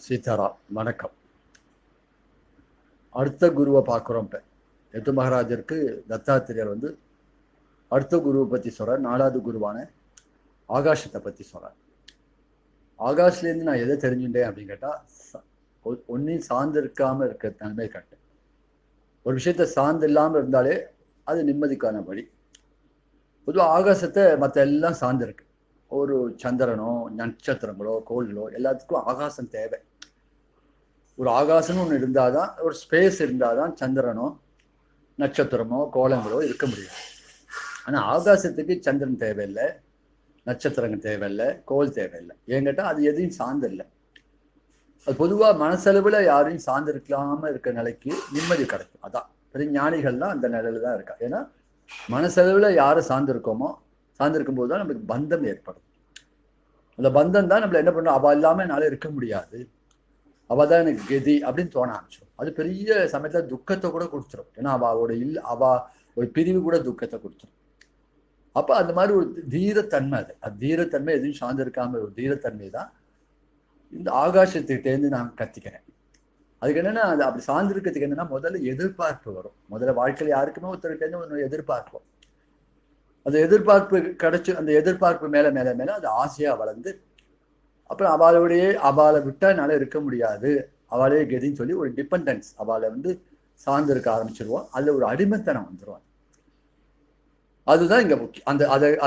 சீதாராம். வணக்கம். அடுத்த குருவை பார்க்குறோம். இப்போ யது மகாராஜருக்கு தத்தாத்திரேயர் வந்து அடுத்த குருவை பற்றி சொல்கிறார். 4வது குருவான ஆகாஷத்தை பற்றி சொல்கிறார். ஆகாஷ்லேருந்து நான் எதை தெரிஞ்சுட்டேன் அப்படின்னு கேட்டால், ஒன்றையும் சார்ந்து இருக்காமல் இருக்க தன்மை கட்டேன். ஒரு விஷயத்த சார்ந்து இல்லாமல் இருந்தாலே அது நிம்மதிக்கான வழி. பொதுவாக ஆகாசத்தை மற்ற எல்லாம் சார்ந்திருக்கு. ஒரு சந்திரனோ நட்சத்திரங்களோ கோள்களோ எல்லாத்துக்கும் ஆகாசம் தேவை. ஒரு ஆகாசம்னு ஒன்று இருந்தால் தான், ஒரு ஸ்பேஸ் இருந்தால் தான் சந்திரனோ நட்சத்திரமோ கோலங்களோ இருக்க முடியும். ஆனால் ஆகாசத்துக்கு சந்திரன் தேவையில்லை, நட்சத்திரங்கள் தேவையில்லை, கோல் தேவையில்லை. ஏன் கேட்டால் அது எதையும் சார்ந்து இல்லை. அது பொதுவாக மனசளவில் யாரையும் சார்ந்து இருக்கலாமல் இருக்க நிலைக்கு நிம்மதி கிடைக்கும். அதான் பெரிய ஞானிகள்லாம் அந்த நிலையில தான் இருக்கா. ஏன்னா மனசளவில் யாரை சார்ந்திருக்கோமோ சார்ந்திருக்கும் போது தான் நம்மளுக்கு பந்தம் ஏற்படும். அந்த பந்தம் தான் நம்மள என்ன பண்ணணும், அவள் இல்லாமல் என்னால் இருக்க முடியாது, அவள் தான் எனக்கு கதி அப்படின்னு தோண ஆரம்பிச்சிடும். அது பெரிய சமயத்தில் துக்கத்தை கூட கொடுத்துரும். ஏன்னா அவ ஒரு பிரிவு கூட துக்கத்தை கொடுத்துரும். அப்போ அந்த மாதிரி ஒரு தீரத்தன்மை, அது தீரத்தன்மை எதுவும் சார்ந்திருக்காம ஒரு தீரத்தன்மை தான் இந்த ஆகாசத்துக்கிட்டேருந்து நான் கத்திக்கிறேன். அதுக்கு என்னன்னா, அது அப்படி சார்ந்திருக்கிறதுக்கு என்னன்னா, முதல்ல எதிர்பார்ப்பு வரும். முதல்ல வாழ்க்கையில் யாருக்குமே ஒருத்தருக்கிட்டேருந்து ஒன்று எதிர்பார்ப்போம். அந்த எதிர்பார்ப்பு கிடைச்சி அந்த எதிர்பார்ப்பு மேலே மேலே மேலே அது ஆசையாக வளர்ந்து, அப்புறம் அவளை விட்டா என்னால் இருக்க முடியாது, அவளே கதின்னு சொல்லி ஒரு டிபெண்டன்ஸ், அவளை வந்து சார்ந்து இருக்க ஆரம்பிச்சிருவோம். அதில் ஒரு அடிமைத்தனம் வந்துடுவான். அதுதான் இங்கே முக்கியம்.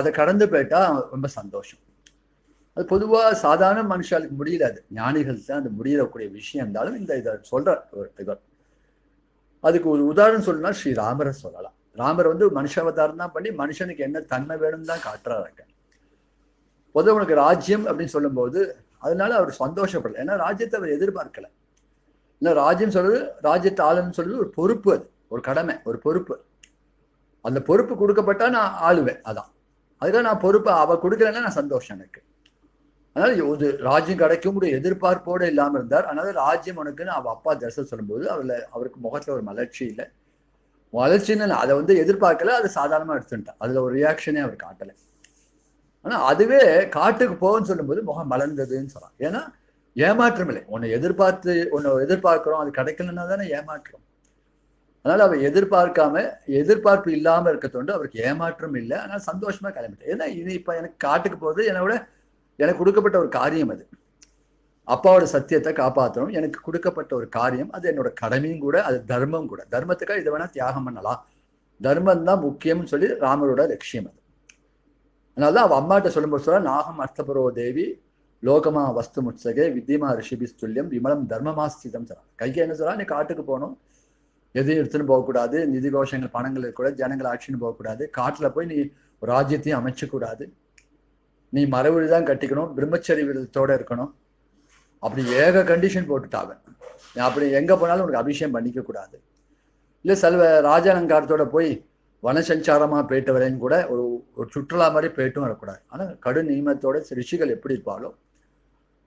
அதை கடந்து போயிட்டா ரொம்ப சந்தோஷம். அது பொதுவாக சாதாரண மனுஷாளுக்கு முடியல. அது ஞானிகள் தான் அது முடியக்கூடிய விஷயம் இருந்தாலும் இதை சொல்ற இவர். அதுக்கு ஒரு உதாரணம் சொல்லணும்னா ஸ்ரீராமரை சொல்லலாம். ராமர் வந்து மனுஷாவதாரம் தான் பண்ணி மனுஷனுக்கு என்ன தன்மை வேணும்னு தான் காட்டுறாங்க. பொதுவாக உனக்கு ராஜ்யம் அப்படின்னு சொல்லும்போது அதனால அவர் சந்தோஷப்படல. ஏன்னா ராஜ்யத்தை அவர் எதிர்பார்க்கல. இல்லை, ராஜ்யம் சொல்றது, ராஜ்யத்தை ஆளுன்னு சொல்றது ஒரு பொறுப்பு, அது ஒரு கடமை, ஒரு பொறுப்பு. அந்த பொறுப்பு கொடுக்கப்பட்டா நான் ஆளுவேன். அதான் அதுக்காக நான் பொறுப்பை அவ கொடுக்கலன்னா நான் சந்தோஷம் எனக்கு. அதனால ஒரு ராஜ்யம் கிடைக்கும் ஒரு எதிர்பார்ப்போடு இல்லாமல் இருந்தார். அதனால ராஜ்யம் உனக்குன்னு அவ அப்பா தரிசனம் சொல்லும்போது அவருக்கு முகத்துல ஒரு மலர்ச்சி இல்லை. வளர்ச்சின்னு அதை வந்து எதிர்பார்க்கல, அது சாதாரணமா எடுத்துட்டான். அதுல ஒரு ரியாக்ஷனே அவர் காட்டலை. ஆனா அதுவே காட்டுக்கு போகுன்னு சொல்லும்போது முகம் மலர்ந்ததுன்னு சொல்லலாம். ஏன்னா ஏமாற்றம் இல்லை. உன்னை எதிர்பார்க்கிறோம், அது கிடைக்கலன்னா தானே ஏமாற்றம். அதனால அவர் எதிர்பார்ப்பு இல்லாம இருக்க தோண்டு அவருக்கு ஏமாற்றம் இல்லை. ஆனால் சந்தோஷமா கிளம்பிட்டேன். ஏன்னா இது இப்ப எனக்கு காட்டுக்கு போகிறது என்னோட எனக்கு கொடுக்கப்பட்ட ஒரு காரியம். அது அப்பாவோட சத்தியத்தை காப்பாற்றணும், எனக்கு கொடுக்கப்பட்ட ஒரு காரியம். அது என்னோட கடமையும் கூட, அது தர்மம் கூட. தர்மத்துக்காக இதை வேணா தியாகம் பண்ணலாம், தர்மம் தான் முக்கியம்னு சொல்லி ராமரோட லட்சியம் அது. அதனாலதான் அவ அம்மாட்ட சொல்லும்போது சொல்ல, நாகம் அர்த்தபுரோ தேவி லோகமா வஸ்து முட்சகே வித்தியமா ரிஷிபிஸ்துல்யம் விமலம் தர்மமாஸ்திதம் சொல்றான். கைக்கு என்ன சொல்றா, நீ காட்டுக்கு போகணும், எதையும் எடுத்துன்னு போகக்கூடாது, நிதி கோஷங்கள் பணங்கள் இருக்கக்கூடாது, ஜனங்கள் ஆட்சின்னு போகக்கூடாது, காட்டுல போய் நீ ஒரு ராஜ்யத்தையும் அமைச்சக்கூடாது, நீ மரவழிதான் கட்டிக்கணும், பிரம்மச்சரி விரதத்தோட இருக்கணும். அப்படி ஏக கண்டிஷன் போட்டுட்டாங்க. அப்படி எங்க போனாலும் உனக்கு அபிஷேகம் பண்ணிக்க கூடாது, இல்லை செல்வ ராஜாலங்காரத்தோட போய் வனசஞ்சாரமா போயிட்டு வரேன்னு கூட ஒரு சுற்றுலா மாதிரி போயிட்டும் வரக்கூடாது. ஆனா கடு நியமத்தோட ரிஷிகள் எப்படி இருப்பாலும்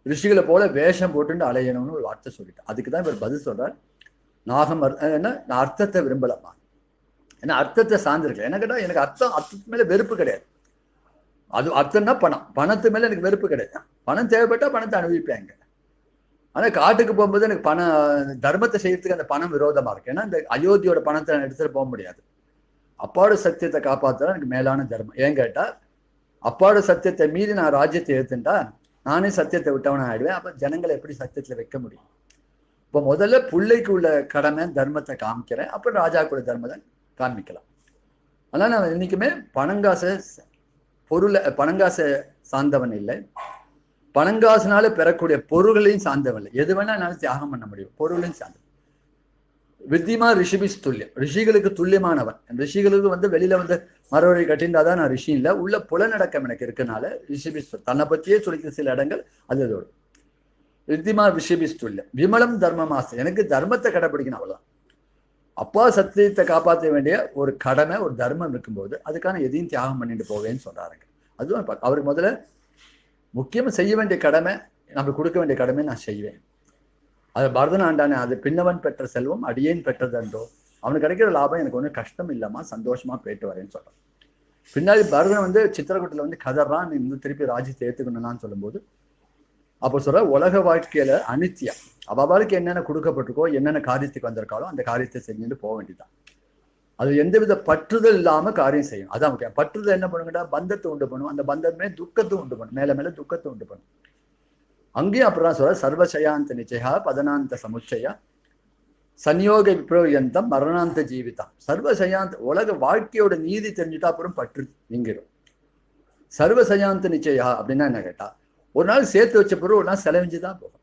ரிஷிகளை போல வேஷம் போட்டுன்னு அலையணும்னு ஒரு வார்த்தை சொல்லிட்டு, அதுக்குதான் இவர் பதில் சொல்றார். நாகம் என்ன, நான் அர்த்தத்தை விரும்பலமா. ஏன்னா அர்த்தத்தை சார்ந்திருக்கல. என்ன கேட்டா எனக்கு அர்த்தத்து மேல வெறுப்பு கிடையாது. அது அர்த்தம்னா பணத்து மேல எனக்கு வெறுப்பு கிடையாது. பணம் தேவைப்பட்டா பணத்தை அனுபவிப்பேங்க. ஆனா காட்டுக்கு போகும்போது எனக்கு தர்மத்தை செய்யறதுக்கு அந்த பணம் விரோதமா இருக்கு. ஏன்னா இந்த அயோத்தியோட பணத்தை எடுத்துட்டு போக முடியாது. அப்பாவோட சத்தியத்தை காப்பாத்துறா எனக்கு மேலான தர்மம். ஏன் கேட்டா அப்பாவோட சத்தியத்தை மீறி நான் ராஜ்யத்தை ஏத்துட்டா நானே சத்தியத்தை விட்டவன ஆயிடுவேன். அப்ப ஜனங்களை எப்படி சத்தியத்துல வைக்க முடியும்? இப்போ முதல்ல பிள்ளைக்கு உள்ள கடமை தர்மத்தை காமிக்கிறேன், அப்புறம் ராஜாக்குள்ள தர்மத்தை காமிக்கலாம். அதனால நான் இன்னைக்குமே பணங்காசை சார்ந்தவன் இல்லை, பணங்காசுனால பெறக்கூடிய பொருள்களையும் சார்ந்தவன் இல்லை. எது வேணா என்னால தியாகம் பண்ண முடியும், பொருளையும் சார்ந்த. வித்தியமா ரிஷிபிஸ் துல்லியம், ரிஷிகளுக்கு துல்லியமானவன். ரிஷிகளுக்கு வந்து வெளியில வந்து மரவழி கட்டியிருந்தாதான் நான் ரிஷி இல்லை, உள்ள புலநடக்கம் எனக்கு இருக்கனால ரிஷிபிஸ் தன்னை பற்றியே சொல்லிக்கிற சில இடங்கள் அது அதோடு வித்தியமா ரிஷிபிஸ் துல்லியம். விமலம் தர்மமாசை, எனக்கு தர்மத்தை கடைப்பிடிக்கணும், அவ்வளவுதான். அப்பா சத்தியத்தை காப்பாற்ற வேண்டிய ஒரு கடமை, ஒரு தர்மம் இருக்கும்போது அதுக்கான எதையும் தியாகம் பண்ணிட்டு போவேன்னு சொல்றாருங்க. அதுவும் அவருக்கு முதல்ல முக்கியமா செய்ய வேண்டிய கடமை, நம்ம கொடுக்க வேண்டிய கடமை நான் செய்வேன். அது பரதன் ஆண்டானே, அது பின்னவன் பெற்ற செல்வம் அடியேன் பெற்றதன்றோ, அவனுக்கு கிடைக்கிற லாபம் எனக்கு ஒன்றும் கஷ்டம் இல்லாமா, சந்தோஷமா போயிட்டு வரேன்னு சொல்றான். பின்னாடி பரதன் வந்து சித்திரக்கூட்டில் வந்து கதறான், நீ திருப்பி ராஜ்யத்தை ஏற்றுக்கணும்னான்னு சொல்லும்போது அப்போ சொல்ற உலக வாழ்க்கையில அனித்தியம். அவளுக்கு என்னென்ன கொடுக்கப்பட்டிருக்கோ, என்னென்ன காரியத்துக்கு வந்திருக்காளோ அந்த காரியத்தை செஞ்சுட்டு போக வேண்டியதான். அது எந்தவித பற்றுதல் இல்லாம காரியம் செய்யும். அதான் முக்கியம். பற்றுதல் என்ன பண்ணுங்கடா, பந்தத்தை உண்டு பண்ணும். அந்த பந்தமே துக்கத்தை உண்டு பண்ணும், மேல மேல துக்கத்தை உண்டு பண்ணும். அங்கேயும் அப்படிதான் சொல்ற, சர்வசயாந்த நிச்சயா பதனாந்த சமுச்சயா சன்யோக விப்ரோயந்தம் மரணாந்த ஜீவிதம். சர்வசயாந்த உலக வாழ்க்கையோட நீதி தெரிஞ்சுட்டா அப்புறம் பற்று நீங்கிடும். சர்வசயாந்த நிச்சயா அப்படின்னா என்ன கேட்டா, ஒரு நாள் சேர்த்து வச்ச பிறகு ஒரு நாள் செலவிஞ்சுதான் போகும்.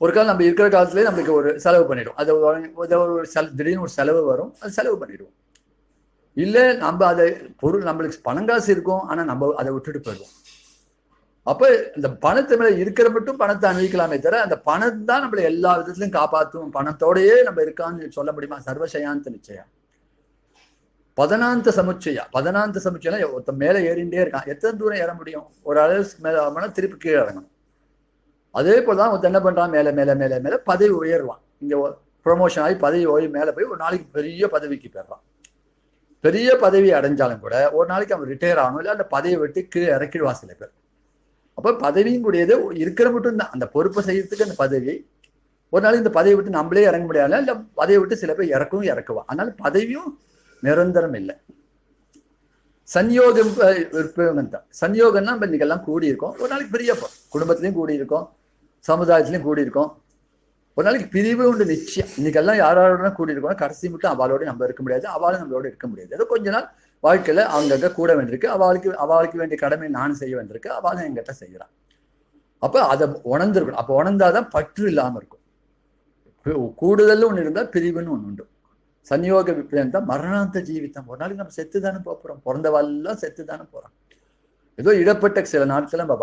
ஒரு காலம் நம்ம இருக்கிற காலத்துலேயே நம்மளுக்கு ஒரு செலவு பண்ணிடும். அது ஒரு திடீர்னு ஒரு செலவு வரும், அது செலவு பண்ணிடுவோம். இல்லை நம்ம அதை பொருள் நம்மளுக்கு பணங்காசு இருக்கும், ஆனால் நம்ம அதை விட்டுட்டு போயிடுவோம். அப்போ இந்த பணத்தை மேலே இருக்கிற மட்டும் பணத்தை அணிவிக்கலாமே தவிர அந்த பணம் தான் நம்மளை எல்லா விதத்துலையும் காப்பாற்றும். பணத்தோடையே நம்ம இருக்கான்னு சொல்ல முடியுமா? சர்வசயாந்த நிச்சயம். பதனாந்த சமுச்சயா. பதனாந்த சமுச்சயம் ஒருத்த மேலே ஏறிண்டே இருக்கான். எத்தனை தூரம் ஏற முடியும்? ஒரு அளவு மேலே ஆகணும்னா திருப்பி கீழே இறங்கணும். அதே போலதான் ஒருத்த என்ன பண்றான், மேலே மேலே மேலே மேலே பதவி உயர்வான். இங்க ப்ரொமோஷன் ஆகி பதவி ஓய்வு மேலே போய் ஒரு நாளைக்கு பெரிய பதவிக்கு போயிடுறான். பெரிய பதவி அடைஞ்சாலும் கூட ஒரு நாளைக்கு அவன் ரிட்டையர் ஆகணும், இல்லை அந்த பதவியை விட்டு கீழே இறக்கிடுவா சில பேர். அப்போ பதவியும் கூடியது இருக்கிற மட்டும் தான். அந்த பொறுப்பை செய்யறதுக்கு அந்த பதவி ஒரு நாளைக்கு இந்த பதவியை விட்டு நம்மளே இறங்க முடியாது, இல்லை பதவியை விட்டு சில பேர் இறக்குவா. அதனால பதவியும் நிரந்தரம் இல்லை. சன்யோகம் தான். சன்யோகம்னா நம்ம இன்னைக்கெல்லாம் கூடி இருக்கோம், ஒரு நாளைக்கு பெரிய குடும்பத்திலையும் கூடி இருக்கோம், சமுதாயத்திலையும் கூடி இருக்கோம். ஒரு நாளைக்கு பிரிவு உண்டு நிச்சயம். இன்னைக்கெல்லாம் யாரோட கூடி இருக்கோம், கடைசி மட்டும் அவளோட நம்ம இருக்க முடியாது, அவளும் நம்மளோட இருக்க முடியாது. ஏதோ கொஞ்ச நாள் வாழ்க்கையில அங்கங்க கூட வேண்டியிருக்கு. அவளுக்கு வேண்டிய கடமை நானும் செய்ய வேண்டியிருக்கு, அவளும் எங்கிட்ட செய்யறான். அப்ப அதை உணர்ந்துருக்கணும். அப்ப உணர்ந்தாதான் பற்று இல்லாம இருக்கும். கூடுதல் ஒண்ணு இருந்தா பிரிவுன்னு ஒண்ணு உண்டு. சன்யோக விப்ரயம் மரணாந்த ஜீவிதம். ஒரு நாளைக்கு நம்ம செத்து தானே போறோம், பிறந்தவாள்லாம் செத்து தானே போறோம். ஏதோ இடப்பட்ட சில நாட்கள் நம்ம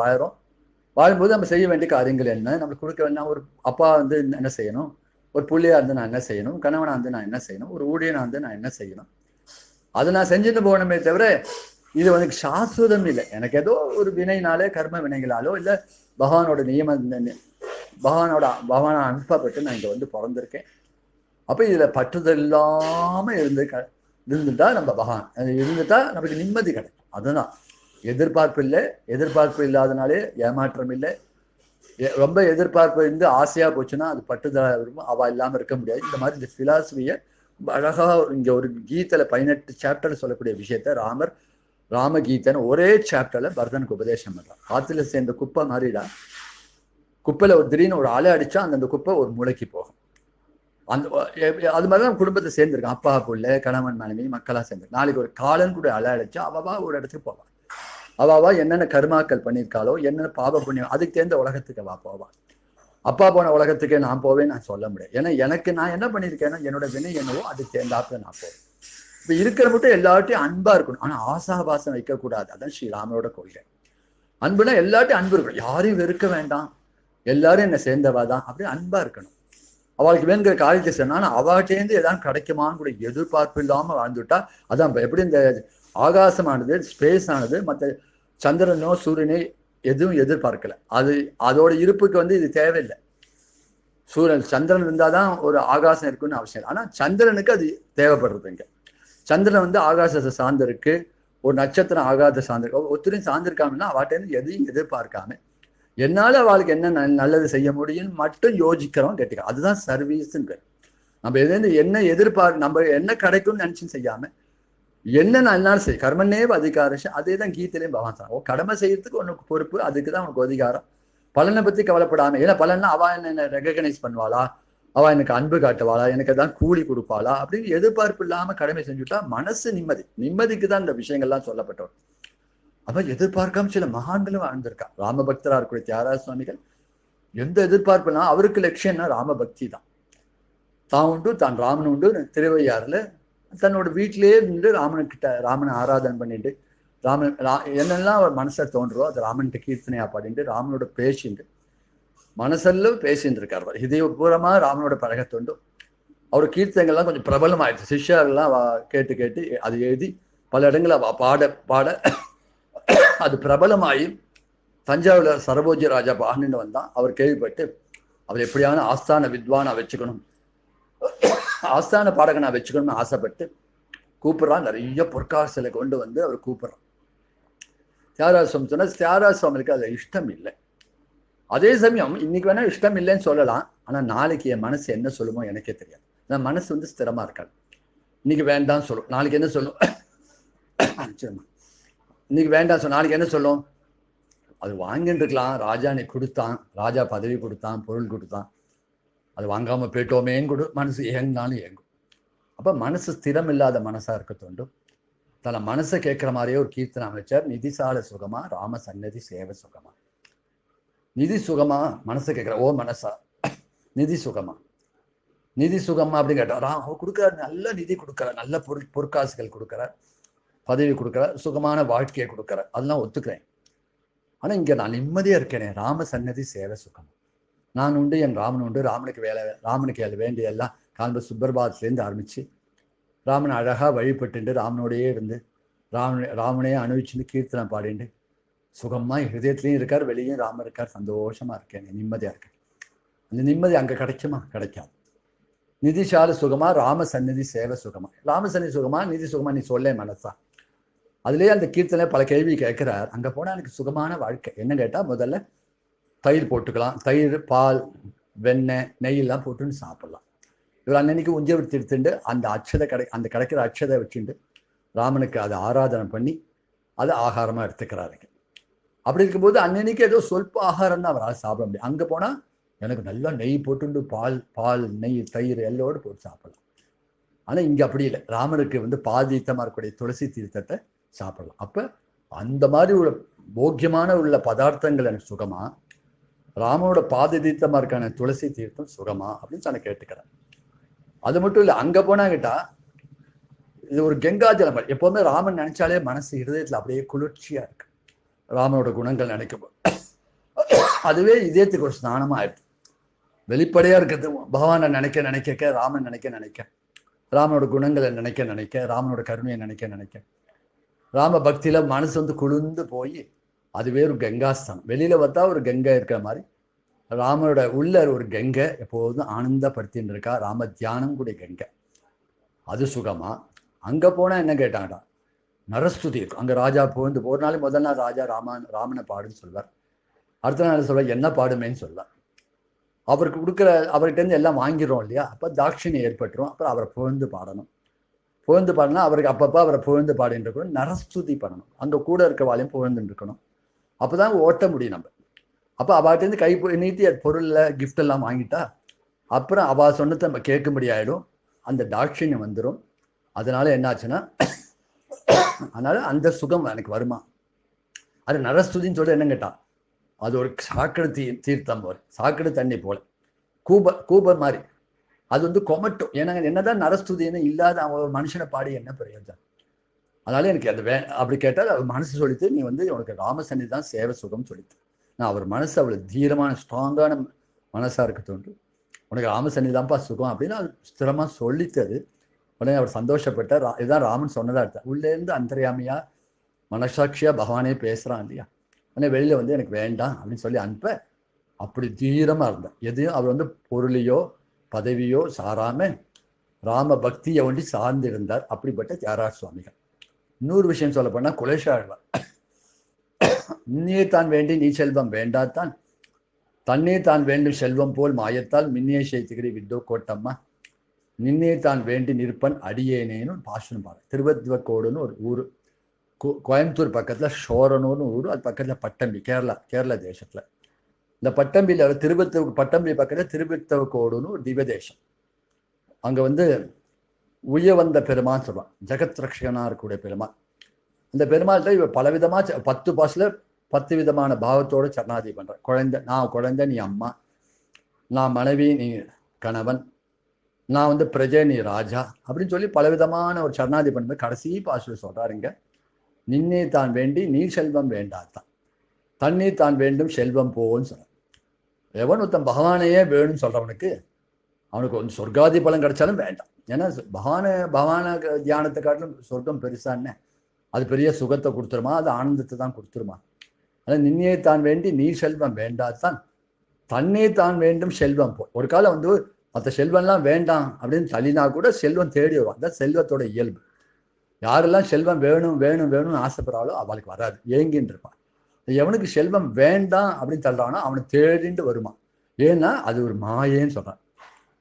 வாழும்போது நம்ம செய்ய வேண்டிய காரியங்கள் என்ன, நம்மளுக்கு கொடுக்க வேண்டாம். ஒரு அப்பா வந்து என்ன செய்யணும், ஒரு புள்ளையா இருந்து நான் என்ன செய்யணும், கணவனா இருந்து நான் என்ன செய்யணும், ஒரு ஊழியனா இருந்து நான் என்ன செய்யணும், அதை நான் செஞ்சுட்டு போகணுமே தவிர இது எனக்கு சாஸ்வதம் இல்லை. எனக்கு ஏதோ ஒரு வினைனாலே, கர்ம வினைகளாலோ இல்லை பகவானோட பகவான அனுப்பப்பட்டு நான் இங்க வந்து பிறந்திருக்கேன். அப்ப இதுல பற்றுதல் இல்லாம இருந்துட்டா நம்ம பகவான் இருந்துட்டா நமக்கு நிம்மதி கிடைக்கும். அதுதான் எதிர்பார்ப்பு இல்லை. எதிர்பார்ப்பு இல்லாதனாலே ஏமாற்றம் இல்லை. ரொம்ப எதிர்பார்ப்பு இருந்து ஆசையா போச்சுன்னா அது பற்றுதலா இருக்கும். அவ இல்லாம இருக்க முடியாது. இந்த மாதிரி இந்த பிலாசபியை அழகா இங்க ஒரு கீதையில 18 சாப்டர்ல சொல்லக்கூடிய விஷயத்த ராமகீதைன்னு ஒரே சாப்டர்ல பரதனுக்கு உபதேசம் பண்றான். ஆத்துல சேர்ந்த குப்பை மாறிடா, குப்பையில ஒரு திடீர்னு ஒரு அலை அடிச்சா அந்த குப்பை ஒரு மூளைக்கு போகும். அது மாதிரிதான் குடும்பத்தை சேர்ந்திருக்கான். அப்பா புள்ள கணவன் மனைவி மக்களா சேர்ந்து நாளைக்கு ஒரு காலன் கூட அலை அடிச்சா அவவா ஒரு இடத்துக்கு போவான். அவவா என்னென்ன கர்மாக்கள் பண்ணியிருக்காளோ, என்னென்ன பாப புண்ணியம், அதுக்கு தேர்ந்த உலகத்துக்கு அவ போவான். அப்பா போன உலகத்துக்கே நான் போவேன்னு நான் சொல்ல முடியாது. ஏன்னா எனக்கு நான் என்ன பண்ணியிருக்கேன்னா என்னோட வினை என்னவோ அதுக்கு தேர்ந்தாப்புல நான் போவேன். இப்ப இருக்கிற மட்டும் எல்லார்ட்டையும் அன்பா இருக்கணும், ஆனா ஆசாபாசம் வைக்கக்கூடாது. அதான் ஸ்ரீராமரோட கொள்கை. அன்புனா எல்லார்ட்டையும் அன்பு இருக்கணும், யாரையும் வெறுக்க வேண்டாம், எல்லாரும் என்ன சேர்ந்தவா தான், அப்படி அன்பா இருக்கணும். அவளுக்கு வேணுங்கிற காரியத்தை சொன்னா அவள்கிட்டேருந்து ஏதாவது கிடைக்குமான்னு கூட எதிர்பார்ப்பு இல்லாம வாழ்ந்துட்டா அதான். எப்படி இந்த ஆகாசமானது, ஸ்பேஸ் ஆனது மற்ற சந்திரனோ சூரியனோ எதுவும் எதிர்பார்க்கல. அதோட இருப்புக்கு வந்து இது தேவையில்லை. சந்திரன் இருந்தாதான் ஒரு ஆகாசம் இருக்குன்னு அவசியம் இல்லை. ஆனா சந்திரனுக்கு அது தேவைப்படுறதுங்க. சந்திரன் வந்து ஆகாசத்தை சார்ந்திருக்கு, ஒரு நட்சத்திரம் ஆகாத சார்ந்திருக்கு. ஒருத்தரையும் சார்ந்திருக்காமன்னா அவள்கிட்ட எதையும் எதிர்பார்க்காம என்னால அவளுக்கு என்ன நல்லது செய்ய முடியும்னு மட்டும் யோசிக்கிறோம், கேட்டுக்க. அதுதான் சர்வீஸ்ன்னு பேர். நம்ம என்ன நம்ம என்ன கிடைக்கும்னு நினைச்சுன்னு செய்யாம என்ன நல்லாலும் செய், கர்மனேவ அதிகாரம். அதே தான் கீதையிலையும் பகவான் சொன்னான். கடமை செய்யறதுக்கு உனக்கு பொறுப்பு, அதுக்கு தான் உனக்கு அதிகாரம். பலனை பத்தி கவலைப்படாம. ஏன்னா பலன்னா அவ என்ன ரெகனைஸ் பண்ணுவாளா, அவ எனக்கு அன்பு காட்டுவாளா, எனக்கு தான் கூலி கொடுப்பாளா அப்படின்னு எதிர்பார்ப்பு இல்லாம கடமை செஞ்சுட்டா மனசு நிம்மதிக்கு தான் இந்த விஷயங்கள்லாம் சொல்லப்பட்டவர். அப்ப எதிர்பார்க்காம சில மகான்களும் வாழ்ந்திருக்கா. ராமபக்தரா இருக்கக்கூடிய தியாகராஜ சுவாமிகள் எந்த எதிர்பார்ப்புனா அவருக்கு லட்சியம்னா ராமபக்தி தான். தான் உண்டு, தான் ராமன் உண்டு. திருவையாறுல தன்னோட வீட்டிலேயே இருந்து ராமனை ஆராதனை பண்ணிட்டு என்னெல்லாம் அவர் மனசை தோன்றோ அது ராமன்கிட்ட கீர்த்தனையா பாடிட்டு ராமனோட பேசிட்டு மனசெல்லாம் பேசிட்டு இருக்காரு. இதய பூரமா ராமனோட பழகத்தோண்டு அவர் கீர்த்தனைகள்லாம் கொஞ்சம் பிரபலமாயிடுச்சு. சிஷ்யர்கள்லாம் கேட்டு அது எழுதி பல இடங்களை பாட அது பிரபலமாயி தஞ்சாவூர்ல சரபோஜி ராஜா பாகன்னு வந்தான். அவர் கேள்விப்பட்டு அவர் எப்படியான ஆஸ்தான வித்வானா வச்சுக்கணும், ஆஸ்தான பாடகனா வச்சுக்கணும்னு ஆசைப்பட்டு கூப்பிடுறான். நிறைய பொற்காசில கொண்டு வந்து அவர் கூப்பிடுறான். தியாகராஜ சுவாமி சொன்னா தியாகராஜ சுவாமிக்கு அது இஷ்டம் இல்லை. அதே சமயம் இன்னைக்கு வேணா இஷ்டம் இல்லைன்னு சொல்லலாம், ஆனா நாளைக்கு என் மனசு என்ன சொல்லுமோ எனக்கே தெரியாது. நான் மனசு வந்து ஸ்திரமா இருக்காது. இன்னைக்கு வேண்டாம் சொல்லும், நாளைக்கு என்ன சொல்லும்? இன்னைக்கு வேண்டாம் சொல்லும், நாளைக்கு என்ன சொல்லும்? அது வாங்கிட்டு இருக்கலாம், ராஜா நீ கொடுத்தான், ராஜா பதவி கொடுத்தான், பொருள் கொடுத்தான், அது வாங்காம போயிட்டோமேன்னு கூட மனசு ஏங்கினாலும் ஏங்கும். அப்ப மனசு ஸ்திரம் இல்லாத மனசா இருக்க தோண்டும். தன மனசை கேட்கிற மாதிரியே ஒரு கீர்த்தனை அமைச்சார். நிதிசால சுகமா ராம சன்னதி சேவ சுகமா. நிதி சுகமா, மனசை கேட்கிற ஓ மனசா நிதி சுகமா, நிதி சுகமா அப்படின்னு கேட்டா அவர் கொடுக்குறாரு, நல்ல நிதி கொடுக்குறார், நல்ல பொற்காசுகள் கொடுக்குறார், பதவி கொடுக்குறார், சுகமான வாழ்க்கையை கொடுக்குறார், அதெல்லாம் ஒத்துக்கிறேன். ஆனா இங்க நான் நிம்மதியா இருக்கேனே, ராம சன்னதி சேவ சுகம். நான் உண்டு, என் ராமன் உண்டு, ராமனுக்கு வேண்டிய எல்லாம் காண்ப சுப்பிரபாதத்துலேருந்து ஆரம்பிச்சு ராமன் அழகா வழிபட்டு ராமனோடையே இருந்து ராமனையே அனுபவிச்சுட்டு கீர்த்தனை பாடிண்டு சுகமா ஹிருதயத்திலையும் இருக்கார், வெளியும் ராமன் இருக்கார், சந்தோஷமா இருக்கேன், நிம்மதியா இருக்கேன். அந்த நிம்மதி அங்க கிடைக்குமா? கிடைக்காது. நிதிசால சுகமா ராம சந்நிதி சேவ சுகமா. ராம சந்நிதி சுகமா, நிதி சுகமா, நீ சொல்ல மனசா. அதுலயே அந்த கீர்த்தனை பல கேள்வி கேட்கிறார். அங்க போனா எனக்கு சுகமான வாழ்க்கை என்ன கேட்டா, முதல்ல தயிர் போட்டுக்கலாம், தயிர் பால் வெண்ணெய் நெய்யெல்லாம் போட்டுன்னு சாப்பிடலாம். இவர் அன்னைக்கு உஞ்ச விட்டு எடுத்துட்டு அந்த அந்த கிடைக்கிற அட்சதை வச்சுட்டு ராமனுக்கு அதை ஆராதனை பண்ணி அதை ஆகாரமா எடுத்துக்கிறாருங்க. அப்படி இருக்கும்போது அன்னைக்கு ஏதோ சொல்ப ஆகாரம் தான் அவரால் சாப்பிட முடியும். அங்க போனா எனக்கு நல்லா நெய் போட்டுண்டு பால் நெய் தயிர் எல்லோடு போட்டு சாப்பிடலாம். ஆனா இங்க அப்படி இல்லை. ராமனுக்கு வந்து பாதீத்தமா இருக்கக்கூடிய துளசி தீர்த்தத்தை சாப்பிடலாம். அப்ப அந்த மாதிரி உள்ள போக்கியமான உள்ள பதார்த்தங்கள் எனக்கு சுகமா, ராமனோட பாத தீர்த்தமா இருக்கான துளசி தீர்த்தம் சுகமா அப்படின்னு நான் கேட்டுக்கிறேன். அது மட்டும் இல்லை, அங்க போனா கேட்டா இது ஒரு கங்காஜலம். எப்பவுமே ராமன் நினைச்சாலே மனசு இருதயத்துல அப்படியே குளிர்ச்சியா இருக்கு. ராமனோட குணங்கள் நினைக்கும் அதுவே இதயத்துக்கு ஒரு ஸ்நானமா ஆயிடுது. வெளிப்படையா இருக்கிறது பகவானை நினைக்க ராமன் நினைக்க ராமனோட குணங்களை நினைக்க ராமனோட கருணையை நினைக்க ராம பக்தியில மனசு வந்து குளிர்ந்து போய் அதுவே ஒரு கங்காஸ்தானம். வெளியில பார்த்தா ஒரு கங்கை இருக்கிற மாதிரி ராமனோட உள்ள ஒரு கங்கை எப்போதும் ஆனந்தப்படுத்தின்னு இருக்கா. ராம தியானம் கூடிய கங்கை, அது சுகமா. அங்க போனா என்ன கேட்டாங்கடா, நரஸ்துதி இருக்கும். அங்க ராஜா போந்து ஒரு நாள் முதல் நாள் ராஜா ராமனை பாடுன்னு சொல்வார். அடுத்த நாள் சொல்வார் என்ன பாடுமேன்னு சொல்வார். அவருக்கு கொடுக்குற அவர்கிட்ட இருந்து எல்லாம் வாங்கிடுறோம் இல்லையா, அப்ப தாட்சிணி ஏற்பட்டுரும். அப்புறம் அவரை புகழ்ந்து பாடணும். புகழ்ந்து பாடினா அவருக்கு அப்பப்போ அவரை புகழ்ந்து பாடிட்டு இருக்கணும். நரஸ்துதி பண்ணணும். அங்க கூட இருக்க வாழையும் புகழ்ந்துட்டு இருக்கணும். அப்பதான் ஓட்ட முடியும் நம்ம. அப்போ அவர்கிட்ட கை நீட்டி பொருள்ல கிஃப்ட் எல்லாம் வாங்கிட்டா அப்புறம் அவ சொன்னதை நம்ம கேட்கும்படி ஆயிடும். அந்த தாட்சிணியம் வந்துடும். அதனால என்னாச்சுன்னா அதனால அந்த சுகம் எனக்கு வருமா. அது நரஸ்துதின்னு சொல்லிட்டு என்ன கேட்டா, அது ஒரு சாக்கடை தீர்த்தம் போல, சாக்கடை தண்ணி போல, கூப மாதிரி. அது வந்து கொமட்டும். ஏன்னா என்னதான் நரஸ்துதின்னு இல்லாத அவன் ஒரு மனுஷனை பாடி என்ன பிரயோஜனம். அதனால எனக்கு அது அப்படி கேட்டால் அது மனசு சொல்லிட்டு நீ வந்து உனக்கு ராமசன்னி தான் சேவை சுகம் சொல்லிட்டு. நான் அவர் மனசு அவ்வளவு தீரமான ஸ்ட்ராங்கான மனசா இருக்க தோன்று, உனக்கு ராமசன்னி தான்ப்பா சுகம் அப்படின்னு அது ஸ்திரமா சொல்லித்தது. உடனே அவர் சந்தோஷப்பட்டார். இதுதான் ராமன் சொன்னதா இருந்தார். உள்ளே இருந்து அந்தர்யாமியா மனசாட்சியா பகவானே பேசுறான் இல்லையா. உடனே வெளியில வந்து எனக்கு வேண்டாம் அப்படின்னு சொல்லி அனுப்ப அப்படி தீரமா இருந்தார். எதையும் அவர் வந்து பொருளையோ பதவியோ சாராம ராம பக்தியை ஒண்டி சார்ந்து இருந்தார். அப்படிப்பட்ட தியாகராஜ சுவாமிகள். இன்னொரு விஷயம் சொல்ல போனா குலேஷாழ்வார், இன்னே தான் வேண்டி நீ செல்வம் வேண்டாத்தான், தன்னே தான் வேண்டும் செல்வம் போல் மாயத்தால் மின்னே செய்துகிரி வித்தோ கோட்டம்மா, நின்னே தான் வேண்டி நிற்பன் அடியேனேன்னு பாஷனம் பாரு. திருவத்வக்கோடுன்னு ஒரு ஊர், கோயம்புத்தூர் பக்கத்துல ஷோரனூர்னு ஊர். அது பக்கத்துல பட்டம்பி, கேரளா தேசத்துல. இந்த பட்டம்பியில பட்டம்பி பக்கத்துல திருவத்தவக்கோடுன்னு ஒரு திவ்ய தேசம். அங்க வந்து உய வந்த பெருமான்னு சொல்லுவான், ஜெகத் ரக்ஷகனா இருக்கக்கூடிய பெருமாள். அந்த பெருமாள்கிட்ட இவ பலவிதமா 10 பாசுல 10 விதமான பாவத்தோட சரணாதி பண்ற. நான் குழந்தை நீ அம்மா, நான் மனைவி நீ கணவன், நான் வந்து பிரஜை நீ ராஜா அப்படின்னு சொல்லி பலவிதமான ஒரு சரணாதி பண்ற. கடைசி பாசுல சொல்றாருங்க, நின்னே தான் வேண்டி நீ செல்வம் வேண்டாத்தான், தண்ணீர் தான் வேண்டும் செல்வம் போன்னு சொல்ற. எவன் ஒருத்தன் பகவானையே வேணும்னு சொல்றவனுக்கு அவனுக்கு வந்து சொர்க்காதி பலம் கிடைச்சாலும் வேண்டாம். ஏன்னா பகவான தியானத்தை காட்டிலும் சொர்க்கம் பெருசான்னு, அது பெரிய சுகத்தை கொடுத்துருமா, அது ஆனந்தத்தை தான் கொடுத்துருமா. அதான் நின்னே தான் வேண்டி நீ செல்வம் வேண்டாத்தான், தன்னே தான் வேண்டும் செல்வம் போ. ஒரு காலம் வந்து மற்ற செல்வம்லாம் வேண்டாம் அப்படின்னு தள்ளினா கூட செல்வம் தேடி வருவான். அதான் செல்வத்தோட இயல்பு. யாரெல்லாம் செல்வம் வேணும் வேணும் வேணும்னு ஆசைப்படுறாலோ அவளுக்கு வராது, ஏங்கின்னு இருப்பான். எவனுக்கு செல்வம் வேண்டாம் அப்படின்னு தள்ளுறானோ அவனை தேடிட்டு வருமா. ஏன்னா அது ஒரு மாயேன்னு சொல்றான்.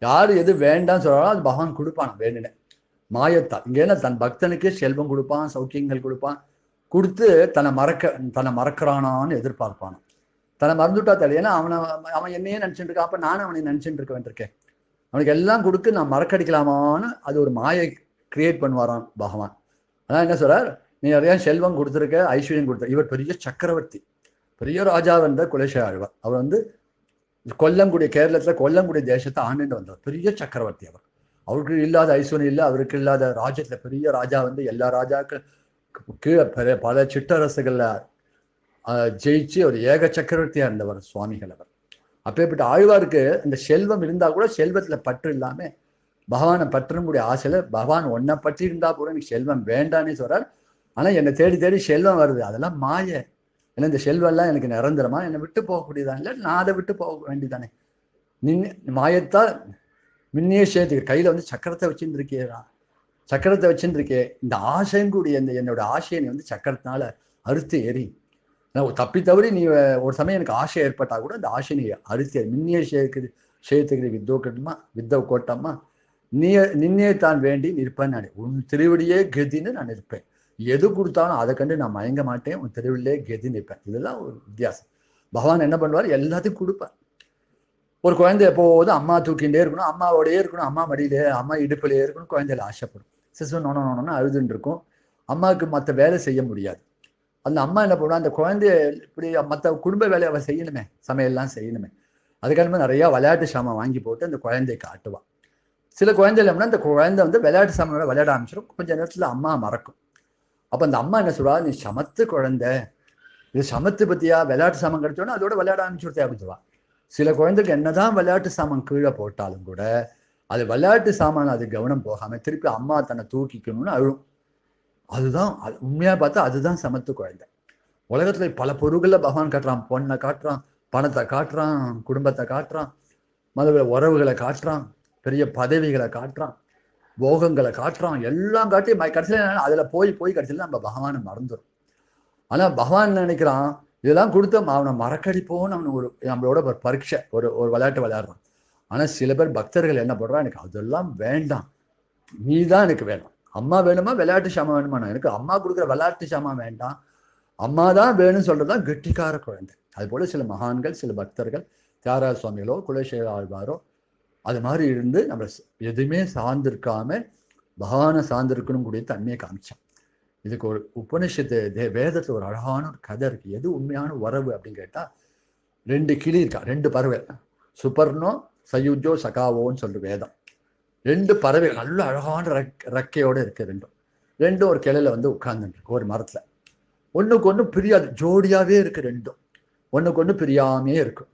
யாரு எது வேண்டாம்னு சொல்றாலும் அது பகவான் கொடுப்பான் வேணுன்னு மாயத்தால். இங்க என்ன தன் பக்தனுக்கே செல்வம் கொடுப்பான், சௌக்கியங்கள் கொடுப்பான், கொடுத்து தன்னை மறக்கிறானான்னு எதிர்பார்ப்பான். தன்னை மறந்துட்டா தலை. ஏன்னா அவன் என்னையே நினைச்சுட்டு இருக்கான், அப்ப நானும் அவனை நினைச்சுட்டு இருக்க வேண்டியிருக்கேன். அவனுக்கு எல்லாம் கொடுத்து நான் மறக்கடிக்கலாமான்னு அது ஒரு மாயை கிரியேட் பண்ணுவாரான் பகவான். அதான் என்ன சொல்றார், நீ நிறைய செல்வம் கொடுத்துருக்க, ஐஸ்வர்யம் கொடுத்த. இவர் பெரிய சக்கரவர்த்தி, பெரிய ராஜா வந்த குலசேகர ஆழ்வார். அவர் கொல்லங்குடி, கேரளத்துல கொல்லங்குடி தேசத்தை ஆண்டுட்டு வந்தவர், பெரிய சக்கரவர்த்தி. அவருக்கு இல்லாத ஐஸ்வர்யம் இல்லை, அவருக்கு இல்லாத ராஜ்யத்துல பெரிய ராஜா எல்லா ராஜாக்கள் கீழே பல சிற்றரசுகள்ல ஜெயிச்சு ஒரு ஏக சக்கரவர்த்தியா இருந்தவர் சுவாமிகள். அப்பேற்பட்ட ஆழ்வாருக்கு இந்த செல்வம் இருந்தா கூட செல்வத்துல பற்று இல்லாம பகவானை பற்றக்கூடிய ஆசையில பகவான் ஒன்ன பற்றி இருந்தா கூட எனக்கு செல்வம் வேண்டான்னு சொல்றார். ஆனா என்னை தேடி தேடி செல்வம் வருது, அதெல்லாம் மாய. ஏன்னா இந்த செல்வம் எல்லாம் எனக்கு நிரந்தரமா, என்னை விட்டு போகக்கூடியதான், இல்லை நான் அதை விட்டு போக வேண்டியதானே. மாயத்தால் மின்னியே சேர்த்து கையில சக்கரத்தை வச்சுட்டு இருக்கே, இந்த ஆசையும் கூடிய என்னோட ஆசையை நீ சக்கரத்தினால அறுத்து எறி. தப்பி தவறி நீ ஒரு சமயம் எனக்கு ஆசை ஏற்பட்டா கூட அந்த ஆசை நீ அறுத்து மின்னியே சேர்த்துக்கிற வித்தவ கோட்டம்மா நின்னே தான் வேண்டி நிற்பேன். நான் உன் திருவடியே கதின்னு நான் நிற்பேன். எது கொடுத்தாலும் அதை கண்டு நான் மயங்க மாட்டேன், உன் திருவடியிலே கதி நிற்பேன். இதெல்லாம் ஒரு வித்தியாசம். பகவான் என்ன பண்ணுவார், எல்லாத்தையும் கொடுப்பார். ஒரு குழந்தை எப்போதும் அம்மா தூக்கிண்டே இருக்கணும், அம்மாவோடயே இருக்கணும், அம்மா மடியிலே அம்மா இடுப்பிலேயே இருக்கணும். குழந்தையில ஆசைப்படும், சிசு நோனோன்னு அழுதுன்னு இருக்கும். அம்மாவுக்கு மற்ற வேலை செய்ய முடியாது. அந்த அம்மா என்ன பண்ணுவா, அந்த குழந்தைய இப்படி மற்ற குடும்ப வேலையை அவள் செய்யணுமே, சமையல்லாம் செய்யணுமே. அதுக்கான நிறையா விளையாட்டு சாமான் வாங்கி போட்டு அந்த குழந்தையை காட்டுவான். சில குழந்தைகள் எப்படின்னா அந்த குழந்தை விளையாட்டு சாமானோட விளையாட ஆரம்பிச்சிடும், கொஞ்சம் நேரத்துல அம்மா மறக்கும். அப்ப அந்த அம்மா என்ன சொல்றா, நீ சமத்து குழந்தை, இது சமத்து பத்தியா, விளையாட்டு சாமான் கிடைச்சோன்னா அதோட விளையாட ஆரம்பிச்சுடுத்தே அப்படின்னு சொல்லுவா. சில குழந்தைக்கு என்னதான் விளையாட்டு சாமான் கீழே போட்டாலும் கூட அது விளையாட்டு சாமான் அது கவனம் போகாம திருப்பி அம்மா தன்னை தூக்கிக்கணும்னு அழும். அதுதான் உண்மையா பார்த்தா அதுதான் சமத்து குழந்தை. உலகத்துல பல பொருள்கள்ல பகவான் காட்டுறான், பொண்ணை காட்டுறான், பணத்தை காட்டுறான், குடும்பத்தை காட்டுறான், மத உறவுகளை காட்டுறான், பெரிய பதவிகளை காட்டுறான், போகங்களை காட்டுறான், எல்லாம் காட்டி கடைசியில் அதுல போய் கடைசியில் நம்ம பகவானை மறந்துடும். ஆனா பகவான் நினைக்கிறான் இதெல்லாம் கொடுத்து அவனை மறக்கடிப்போன்னு அவனு நம்மளோட ஒரு பரீட்சை, ஒரு விளையாட்டு விளையாடுறான். ஆனா சில பேர் பக்தர்கள் என்ன பண்றான், எனக்கு அதெல்லாம் வேண்டாம், நீ தான் எனக்கு வேணும். அம்மா வேணுமா, விளையாட்டு சாமான் வேணுமா, எனக்கு அம்மா கொடுக்குற விளையாட்டு சாமான் வேண்டாம், அம்மா தான் வேணும்னு சொல்றதுதான் கெட்டிக்கார குழந்தை. அது போல சில மகான்கள், சில பக்தர்கள், தியாகராஜ சுவாமிகளோ குலசேகர ஆழ்வாரோ அது மாதிரி இருந்து நம்ம எதுவுமே சார்ந்திருக்காம பகவானை சார்ந்திருக்கணும் கூடிய தன்மையை காமிச்சான். இதுக்கு ஒரு உபனிஷத்து வேதத்துல ஒரு அழகான ஒரு கதை இருக்கு. எது உண்மையான உறவு அப்படின்னு கேட்டா, 2 கிளி இருக்கா, 2 பறவை, சுபர்ணோ சயுஜோ சகாவோன்னு சொல்ற வேதம். 2 பறவைகள் நல்ல அழகான ரெக்கையோட இருக்கு. ரெண்டும் ஒரு கிளையில உட்கார்ந்துருக்கு ஒரு மரத்துல. ஒண்ணுக்கு ஒண்ணு பிரியாது, ஜோடியாவே இருக்கு. ஒண்ணுக்கு ஒண்ணு பிரியாமே இருக்கும்.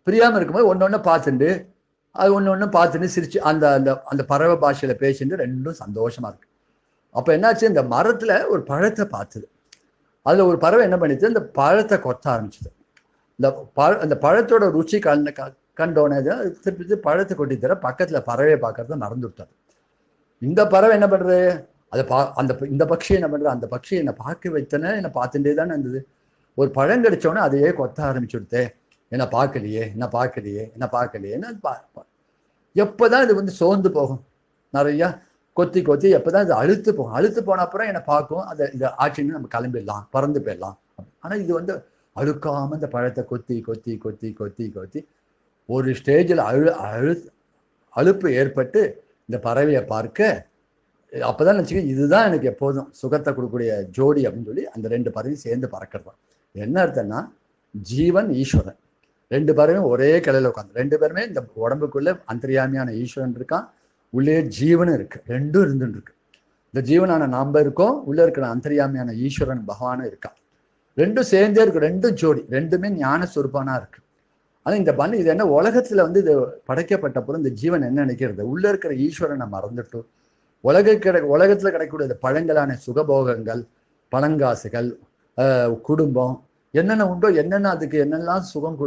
பிரியாம இருக்கும்போது ஒன்னொன்னு பார்த்துட்டு அது ஒன்று பார்த்துட்டு சிரிச்சு அந்த அந்த அந்த பறவை பாஷையில பேசிட்டு ரெண்டும் சந்தோஷமா இருக்கு. அப்ப என்னாச்சு, இந்த மரத்துல ஒரு பழத்தை பார்த்தது. அதுல ஒரு பறவை என்ன பண்ணிச்சு, இந்த பழத்தை கொத்த ஆரம்பிச்சது. அந்த பழத்தோட ருச்சி கண்டோனே திருப்பி பழத்தை கொட்டி தர பக்கத்துல பறவையை பார்க்கறத மறந்து விட்டாரு. இந்த பறவை என்ன பண்றது, இந்த பட்சி என்ன பண்றது, அந்த பட்சி என்னை பார்க்க வைத்தனே, என்னை பார்த்துட்டே தானே இருந்தது. ஒரு பழம் கிடைச்சோன்னே அதையே கொத்த ஆரம்பிச்சுடுத்தே, என்ன பார்க்கலையே. எப்பதான் இது சோர்ந்து போகும், நிறைய கொத்தி எப்பதான் இது அழுத்து போன அப்புறம் என்னை பார்க்கும், இதை ஆட்சின்னு நம்ம கிளம்பிடலாம், பறந்து போயிடலாம். ஆனா இது அழுக்காம இந்த பழத்தை கொத்தி ஒரு ஸ்டேஜில் அலுப்பு ஏற்பட்டு இந்த பறவையை பார்க்க அப்பதான் நினச்சிக்க இதுதான் எனக்கு எப்போதும் சுகத்தை கொடுக்கக்கூடிய ஜோடி அப்படின்னு சொல்லி அந்த 2 பறவையும் சேர்ந்து பறக்கிறது. என்ன அர்த்தம்னா, ஜீவன் ஈஸ்வரன் 2 பறவையும் ஒரே கிளையில உட்காந்து, 2 பேருமே இந்த உடம்புக்குள்ள அந்தரியாமியான ஈஸ்வரன் இருக்கான், உள்ளே ஜீவனும் இருக்கு, ரெண்டும் இருந்துட்டு இருக்கு. இந்த ஜீவனான நாம இருக்கோம், உள்ள இருக்கிற அந்தரியாமியான ஈஸ்வரன் பகவானும் இருக்கான். ரெண்டும் சேர்ந்தே இருக்கு, 2 ஜோடி, 2மே ஞான சொரூபனா இருக்கு. ஆனா இது என்ன, உலகத்துல இது படைக்கப்பட்ட பொருள் இந்த ஜீவன் என்ன நினைக்கிறது, உள்ள இருக்கிற ஈஸ்வரனை மறந்துட்டு உலகத்துல கிடைக்கக்கூடிய பழங்களான சுகபோகங்கள், பணங்காசுகள், குடும்பம், என்னென்ன உண்டோ, என்னென்ன அதுக்கு என்னெல்லாம் சுகம்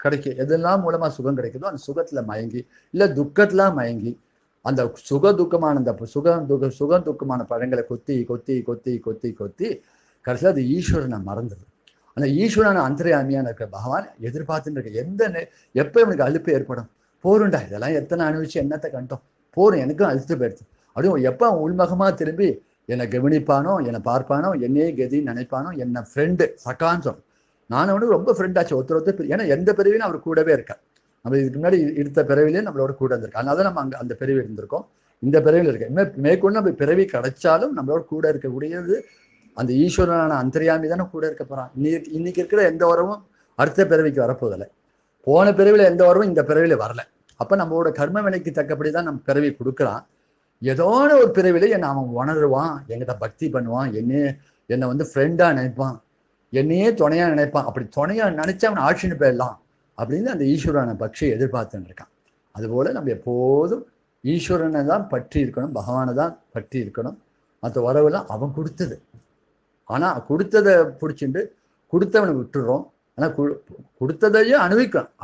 கிடைக்கும், எதெல்லாம் மூலமா சுகம் கிடைக்குதோ அந்த சுகத்துல மயங்கி, இல்ல துக்கத்துல மயங்கி, அந்த சுகதுக்கமான அந்த சுகம் துக்கமான பழங்களை கொத்தி கடைசியில் அது ஈஸ்வரனை மறந்துது. அந்த ஈஸ்வரன அந்தர்யாமியான இருக்கிற பகவான் எதிர்பார்த்துட்டு இருக்க எப்போ இவனுக்கு அலுப்பு ஏற்படும், போருண்டா இதெல்லாம் எத்தனை அனுபவிச்சு என்னத்தை கண்டோம், போரும் எனக்கும் அழுத்து போயிடுச்சு அப்படியும் எப்போ அவன் உள்முகமா திரும்பி என்னை கவனிப்பானோ, என்னை பார்ப்பானோ, என்னையே கதின்னு நினைப்பானோ, என்னை ஃப்ரெண்டு சக்கான்னு சொல்லும். நானும் அவனுக்கு ரொம்ப ஃப்ரெண்டாச்சு ஒருத்தர். ஏன்னா எந்த பிறவிலும் அவர் கூடவே இருக்கார். நம்ம இதுக்கு முன்னாடி எடுத்த பிறவிலே நம்மளோட கூட இருந்திருக்கோம். அதனால தான் நம்ம அங்கே அந்த பிறவி இருந்திருக்கோம், இந்த பிறவியில் இருக்கு. மேற்கொண்டு நம்ம பிறவி கிடைச்சாலும் நம்மளோட கூட இருக்கக்கூடியது அந்த ஈஸ்வரனான அந்தர்யாமி தானே கூட இருக்க போறான். இன்னைக்கு இருக்கிற எந்த உறவும் அடுத்த பிறவிக்கு வரப்போதில்லை. போன பிறவில எந்த உறவும் இந்த பிறவில வரல. அப்ப நம்மளோட கர்ம வினைக்கு தக்கபடிதான் நம்ம பிறவி கொடுக்குறான். ஏதோன ஒரு பிறவில என்னை அவன் உணருவான், என்கிட்ட பக்தி பண்ணுவான், என்னை வந்து ஃப்ரெண்டா நினைப்பான், என்னையே துணையா நினைப்பான். அப்படி துணையா நினைச்சா அவன் ஆட்சின்னு போயிடலாம் அப்படின்னு அந்த ஈஸ்வரனை பக்ஷி எதிர்பார்த்துன்னு இருக்கான். அதுபோல நம்ம எப்போதும் ஈஸ்வரனை தான் பற்றி இருக்கணும், பகவானை தான் பற்றி இருக்கணும். மற்ற உறவுலாம் அவன் கொடுத்தது. ஆனா கொடுத்ததை பிடிச்சிட்டு கொடுத்தவனை விட்டுடுறோம். ஆனா கொடுத்ததையும்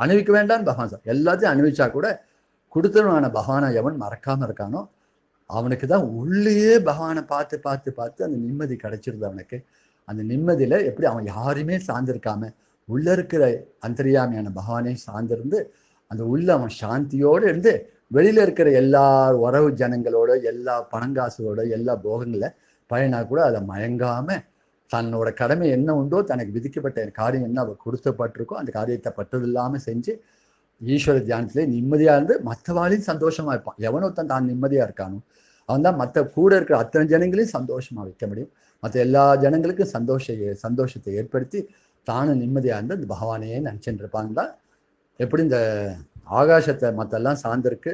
அணுவிக்க வேண்டான்னு பகவான் சார் எல்லாத்தையும் அணுவிச்சா கூட கொடுத்தவனான பகவானை எவன் மறக்காம இருக்கானோ அவனுக்கு தான் உள்ளேயே பகவானை பார்த்து பார்த்து பார்த்து அந்த நிம்மதி கிடைச்சிருது அவனுக்கு. அந்த நிம்மதியில எப்படி அவன் யாருமே சார்ந்திருக்காம உள்ள இருக்கிற அந்தர்யாமியான பகவானே சார்ந்திருந்து அந்த உள்ள அவன் சாந்தியோடு இருந்து வெளியில இருக்கிற எல்லா உறவு ஜனங்களோட, எல்லா பணங்காசோட, எல்லா போகங்கள பயனா கூட அதை மயங்காம தன்னோட கடமை என்ன உண்டோ, தனக்கு விதிக்கப்பட்ட காரியம் என்ன அவ கொடுத்தப்பட்டிருக்கோ அந்த காரியத்தை பட்டதில்லாம செஞ்சு ஈஸ்வர தியானத்திலே நிம்மதியா இருந்து மற்றவாளையும் சந்தோஷமா இருப்பான். எவனொருத்தன் தான் நிம்மதியா இருக்கானோ அவன் தான் மற்ற கூட இருக்கிற அத்தனை ஜனங்களையும் சந்தோஷமா வைக்க முடியும். மற்ற எல்லா ஜனங்களுக்கும் சந்தோஷத்தை ஏற்படுத்தி தானும் நிம்மதியா இருந்து அந்த பகவானையே நினைச்சுட்டு இருப்பான் தான். எப்படி இந்த ஆகாசத்தை மற்றெல்லாம் சார்ந்திருக்கு,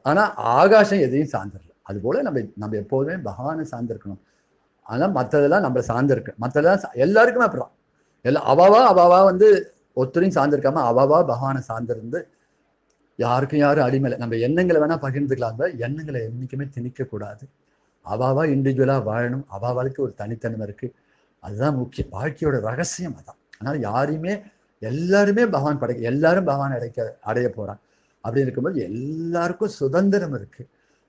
ஆனா ஆகாசம் எதையும் சார்ந்திரல. அதுபோல நம்ம எப்போதுமே பகவானை சார்ந்திருக்கணும். ஆனா மற்றதெல்லாம் நம்மளை சார்ந்திருக்கு. மற்றதெல்லாம் எல்லாருக்குமே அப்படிதான். அவாவா வந்து ஒருத்தரையும் சார்ந்திருக்காம அவாவா பகவானை சார்ந்திருந்து யாருக்கும் யாரும் அடிமையில நம்ம எண்ணங்களை வேணா பகிர்ந்துக்கலாம், எண்ணங்களை என்னைக்குமே திணிக்க கூடாது. அவாவா இண்டிவிஜுவலா வாழணும். அவாவாளுக்கு ஒரு தனித்தன்மை இருக்கு. அதுதான் முக்கியம், வாழ்க்கையோட ரகசியம் அதான். அதனால யாரையுமே எல்லாருமே பகவான் எல்லாரும் பகவான் அடைய போறான். அப்படி இருக்கும்போது எல்லாருக்கும் சுதந்திரம் இருக்கு.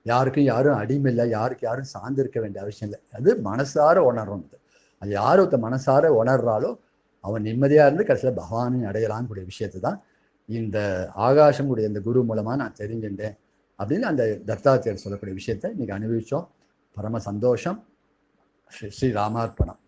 யாருக்கும் யாரும் அடிமை இல்லை, யாருக்கு யாரும் சார்ந்திருக்க வேண்டிய அவசியம் இல்லை. அது மனசார உணர்றோம். அது யார் ஒருத்த மனசார உணர்றாலோ அவன் நிம்மதியா இருந்து கடைசியில் பகவானையும் அடையலான்னு கூடிய விஷயத்தை தான் இந்த ஆகாசம் கூடிய இந்த குரு மூலமா நான் தெரிஞ்சுட்டேன் அப்படின்னு அந்த தத்தாத்திரர் சொல்லக்கூடிய விஷயத்தை இன்னைக்கு அனுபவிச்சோம். பரம சந்தோஷம். ஸ்ரீ ராமார்ப்பணம்.